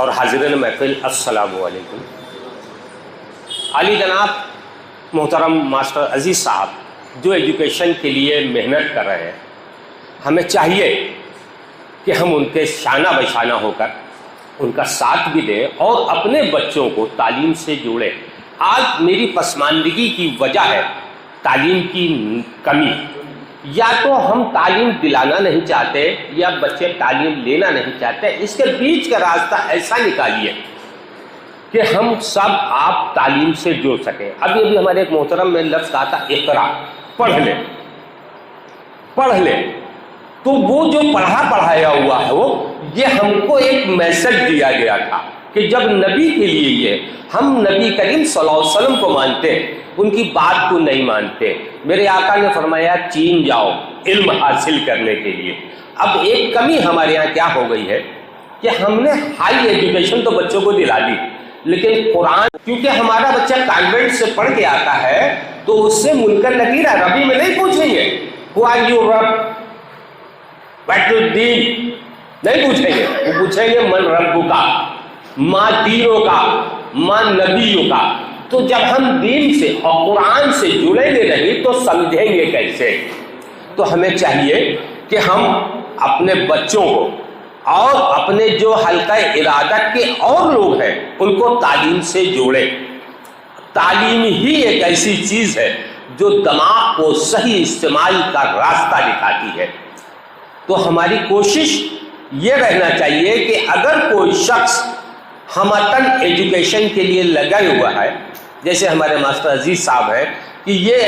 اور حاضرین محفل السلام علیکم۔ علی جناب محترم ماسٹر عزیز صاحب جو ایجوکیشن کے لیے محنت کر رہے ہیں، ہمیں چاہیے کہ ہم ان کے شانہ بشانہ ہو کر ان کا ساتھ بھی دیں اور اپنے بچوں کو تعلیم سے جوڑیں۔ آج میری پسماندگی کی وجہ ہے تعلیم کی کمی، یا تو ہم تعلیم دلانا نہیں چاہتے یا بچے تعلیم لینا نہیں چاہتے۔ اس کے بیچ کا راستہ ایسا نکالیے کہ ہم سب آپ تعلیم سے جڑ سکیں۔ ابھی ہمارے ایک محترم میں لفظ کہا تھا اقرا، پڑھ لے، تو وہ جو پڑھایا ہوا ہے وہ یہ ہم کو ایک میسج دیا گیا تھا کہ جب نبی کے لیے یہ ہم نبی کریم صلی اللہ علیہ وسلم کو مانتے، ان کی بات کو نہیں مانتے۔ میرے آقا نے فرمایا چین جاؤ علم حاصل کرنے کے لیے۔ اب ایک کمی ہمارے یہاں کیا ہو گئی ہے کہ ہم نے ہائی ایجوکیشن تو بچوں کو دلا دی، لیکن قرآن کیونکہ ہمارا بچہ کانوینٹ سے پڑھ کے آتا ہے تو اس سے منکر نکیر عربی میں نہیں پوچھیں گے ہو آر یو رب وٹ الدین، نہیں پوچھیں گے، وہ پوچھیں گے من رب کا، ماں دینوں کا، ماں نبیوں کا۔ تو جب ہم دین سے اور قرآن سے جڑیں گے نہیں تو سمجھیں گے کیسے؟ تو ہمیں چاہیے کہ ہم اپنے بچوں کو اور اپنے جو حلقہ ارادت کے اور لوگ ہیں ان کو تعلیم سے جوڑیں۔ تعلیم ہی ایک ایسی چیز ہے جو دماغ کو صحیح استعمال کا راستہ دکھاتی ہے۔ تو ہماری کوشش یہ رہنا چاہیے کہ اگر کوئی شخص ہمتن ایجوکیشن کے لیے لگا ہوا ہے، جیسے ہمارے ماسٹر عزیز صاحب ہیں کہ یہ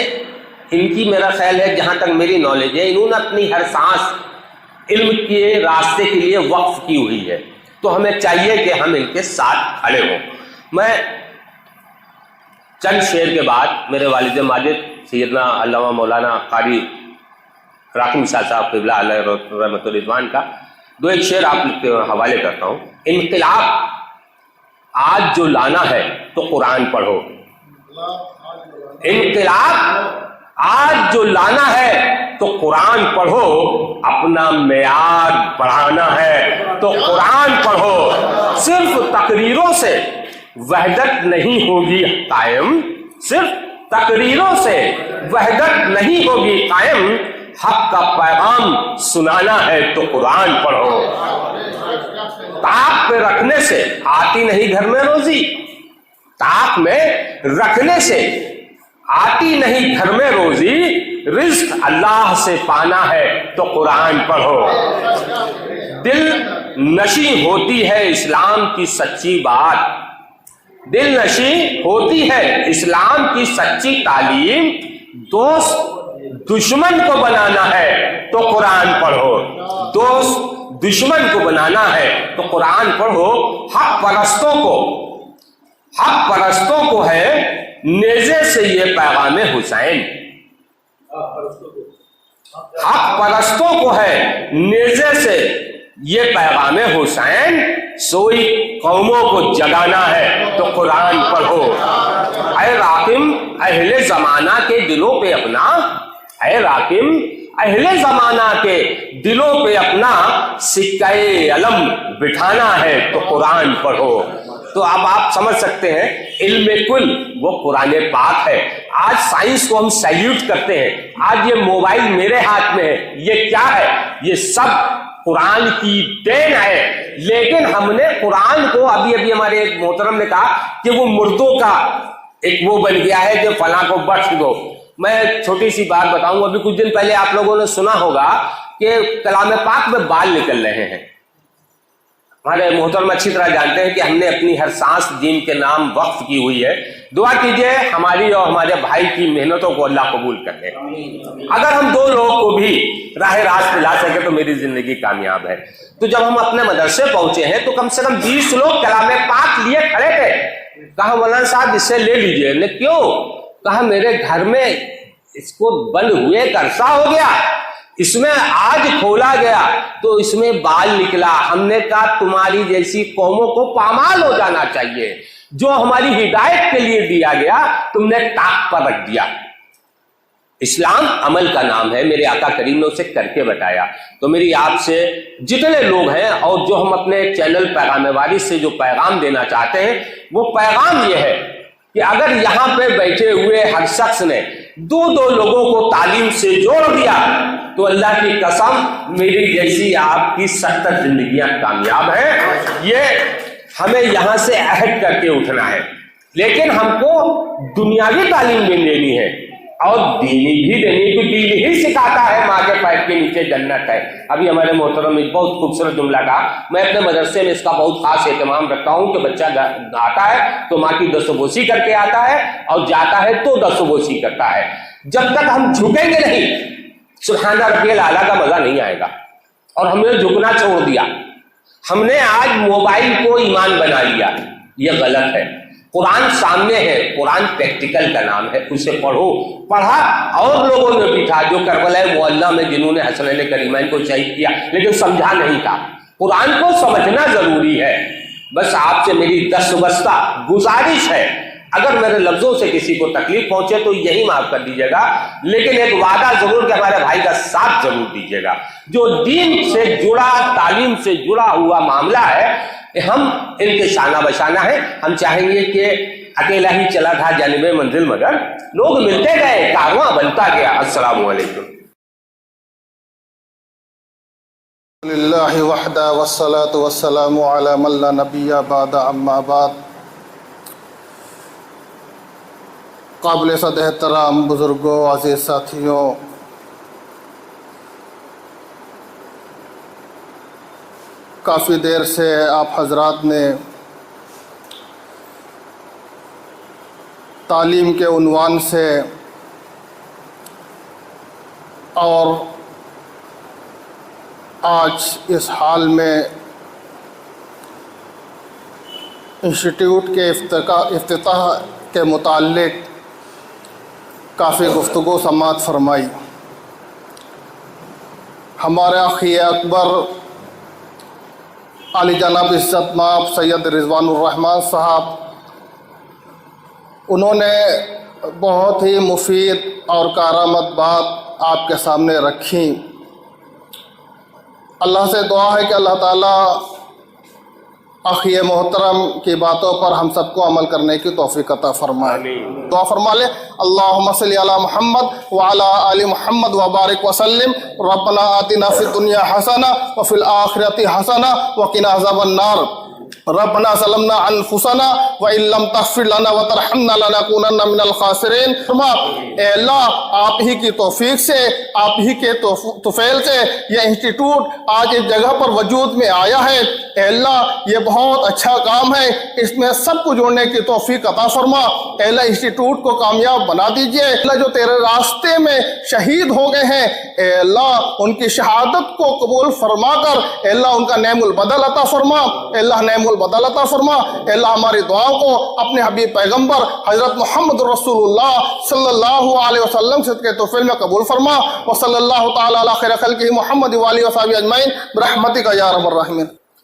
ان کی میرا خیال ہے جہاں تک میری نالج ہے انہوں نے اپنی ہر سانس علم کے راستے کے لیے وقف کی ہوئی ہے، تو ہمیں چاہیے کہ ہم ان کے ساتھ کھڑے ہوں۔ میں چند شعر کے بعد میرے والد ماجد سیدنا علامہ مولانا قاری راکم شاہ صاحب قبلہ علیہ رحمۃ الرضوان کا دو ایک شعر آپ کے حوالے کرتا ہوں۔ انقلاب آج جو لانا ہے تو قرآن پڑھو، انقلاب آج جو لانا ہے تو قرآن پڑھو، اپنا معیار بڑھانا ہے تو قرآن پڑھو۔ صرف تقریروں سے وحدت نہیں ہوگی قائم، صرف تقریروں سے وحدت نہیں ہوگی قائم، حق کا پیغام سنانا ہے تو قرآن پڑھو۔ طاق پہ رکھنے سے آتی نہیں گھر میں روزی، طاق میں رکھنے سے آتی نہیں گھر میں روزی، رزق اللہ سے پانا ہے تو قرآن پڑھو۔ دل نشیں ہوتی ہے اسلام کی سچی بات، دل نشیں ہوتی ہے اسلام کی سچی تعلیم، دوست دشمن کو بنانا ہے تو قرآن پڑھو، دوست دشمن کو بنانا ہے تو قرآن پڑھو۔ حق پرستوں کو ہے نیزے سے یہ پیغام حسین، حق پرستوں کو ہے نیزے سے یہ پیغام حسین، سوئی قوموں کو جگانا ہے تو قرآن پڑھو۔ اے راکم اہل زمانہ کے دلوں پہ اپنا، اے راکم اہل زمانہ کے دلوں پہ اپنا سکہ علم بٹھانا ہے تو قرآن پڑھو۔ تو اب آپ سمجھ سکتے ہیں علم کل وہ قرآن پاک ہے۔ آج سائنس کو ہم سیلیوٹ کرتے ہیں، آج یہ موبائل میرے ہاتھ میں ہے، یہ کیا ہے؟ یہ سب قرآن کی دین ہے، لیکن ہم نے قرآن کو ابھی ہمارے ایک محترم نے کہا کہ وہ مردوں کا ایک وہ بن گیا ہے کہ فلاں کو بخش دو۔ میں چھوٹی سی بات بتاؤں، ابھی کچھ دن پہلے آپ لوگوں نے سنا ہوگا کہ کلام پاک میں بال نکل رہے ہیں۔ ہمارے محترم اچھی طرح جانتے ہیں کہ ہم نے اپنی ہر سانس دین کے نام وقف کی ہوئی ہے۔ دعا کیجئے ہماری اور ہمارے بھائی کی محنتوں کو اللہ قبول کر لے۔ اگر ہم دو لوگ کو بھی راہ راست پہ لا سکے تو میری زندگی کامیاب ہے۔ تو جب ہم اپنے مدرسے پہنچے ہیں تو کم سے کم 20 لوگ کلام پاک لیے کھڑے تھے۔ کہا مولانا صاحب اس سے لے لیجئے۔ نے کیوں؟ کہا میرے گھر میں اس کو بند ہوئے ایک عرصہ ہو گیا، اس میں آج کھولا گیا تو اس میں بال نکلا۔ ہم نے کہا تمہاری جیسی قوموں کو پامال ہو جانا چاہیے، جو ہماری ہدایت کے لیے دیا گیا تم نے طاق پر رکھ دیا۔ اسلام عمل کا نام ہے، میرے آقا کریم نے اسے کر کے بتایا۔ تو میری آپ سے جتنے لوگ ہیں اور جو ہم اپنے چینل پیغام وارث سے جو پیغام دینا چاہتے ہیں، وہ پیغام یہ ہے کہ اگر یہاں پہ بیٹھے ہوئے ہر شخص نے دو لوگوں کو تعلیم سے جوڑ دیا تو اللہ کی قسم میری جیسی آپ کی 70 زندگیاں کامیاب ہیں۔ یہ ہمیں یہاں سے عہد کر کے اٹھنا ہے، لیکن ہم کو دنیاوی تعلیم بھی دینی ہے اور دینی بھی دینی، کیونکہ دین ہی سکھاتا ہے ماں کے پیر کے نیچے جنت ہے۔ ابھی ہمارے محترم ایک بہت خوبصورت جملہ کہا، میں اپنے مدرسے میں اس کا بہت خاص اہتمام رکھتا ہوں کہ بچہ آتا ہے تو ماں کی دستبوسی کر کے آتا ہے اور جاتا ہے تو دستبوسی کرتا ہے۔ جب تک ہم جھکیں گے نہیں سبحان ربی الاعلیٰ کا مزہ نہیں آئے گا، اور ہم نے جھکنا چھوڑ دیا۔ ہم نے آج موبائل کو ایمان بنا لیا، یہ غلط ہے۔ قرآن سامنے ہے، قرآن پریکٹیکل کا نام ہے، اسے پڑھو۔ پڑھا اور لوگوں نے بھی تھا جو کربلا معلّہ میں جنہوں نے حسنین کریمین کو شہید کیا لیکن سمجھا نہیں تھا۔ قرآن کو سمجھنا ضروری ہے۔ بس آپ سے میری دستبستہ گزارش ہے، اگر میرے لفظوں سے کسی کو تکلیف پہنچے تو یہی معاف کر دیجیے گا، لیکن ایک وعدہ ضرور کہ ہمارے بھائی کا ساتھ ضرور دیجیے گا۔ جو دین سے جڑا، تعلیم سے جڑا ہوا معاملہ ہے، ہم ان کے شانہ بشانہ ہیں۔ ہم چاہیں گے کہ اکیلا ہی چلا تھا جانب منزل، مگر لوگ ملتے گئے، کارواں بنتا گیا۔ السلام علیکم۔ للہ وحدہ والصلاة والسلام علی من لا نبی بعد، اما بعد۔ قابل صد احترام بزرگوں، عزیز ساتھیوں، کافی دیر سے آپ حضرات نے تعلیم کے عنوان سے اور آج اس حال میں انسٹیٹیوٹ کے افتتاح کے متعلق کافی گفتگو سماعت فرمائی۔ ہمارے اخی اکبر علی جناب عزت مآب سید رضوان الرحمن صاحب، انہوں نے بہت ہی مفید اور کارآمد بات آپ کے سامنے رکھی۔ اللہ سے دعا ہے کہ اللہ تعالیٰ اخی محترم کی باتوں پر ہم سب کو عمل کرنے کی توفیق عطا فرمائے۔ دعا فرما لے، اللہم صلی علی محمد وعلی آل محمد وبارک وسلم۔ ربنا آتنا فی الدنیا حسنہ وفی الآخرۃ حسنہ وقنا عذاب النار۔ ربنا ظلمنا انفسنا وان لم تغفر لنا وترحمنا لنکونن من الخاسرین۔ اے اللہ، آپ ہی کی توفیق سے، آپ ہی کے توفیل سے یہ انسٹیٹیوٹ آج اس جگہ پر وجود میں آیا ہے۔ اے اللہ، یہ بہت اچھا کام ہے، اس میں سب کو جوڑنے کی توفیق عطا فرما۔ اے اللہ، انسٹیٹیوٹ کو کامیاب بنا دیجئے۔ اے اللہ، جو تیرے راستے میں شہید ہو گئے ہیں، اے اللہ ان کی شہادت کو قبول فرما کر اے اللہ ان کا نعم البدل عطا فرما۔ اے اللہ نعم البدل عطا فرما۔ اے اللہ، ہماری دعاؤں کو اپنے حبیب پیغمبر حضرت محمد رسول اللہ صلی اللہ علیہ وسلم سے کے توفیل میں قبول فرما۔ وصلی اللہ تعالی علی خیر خلقہ محمد وآلہ وصحبہ اجمعین برحمتک یا ارحم الراحمین۔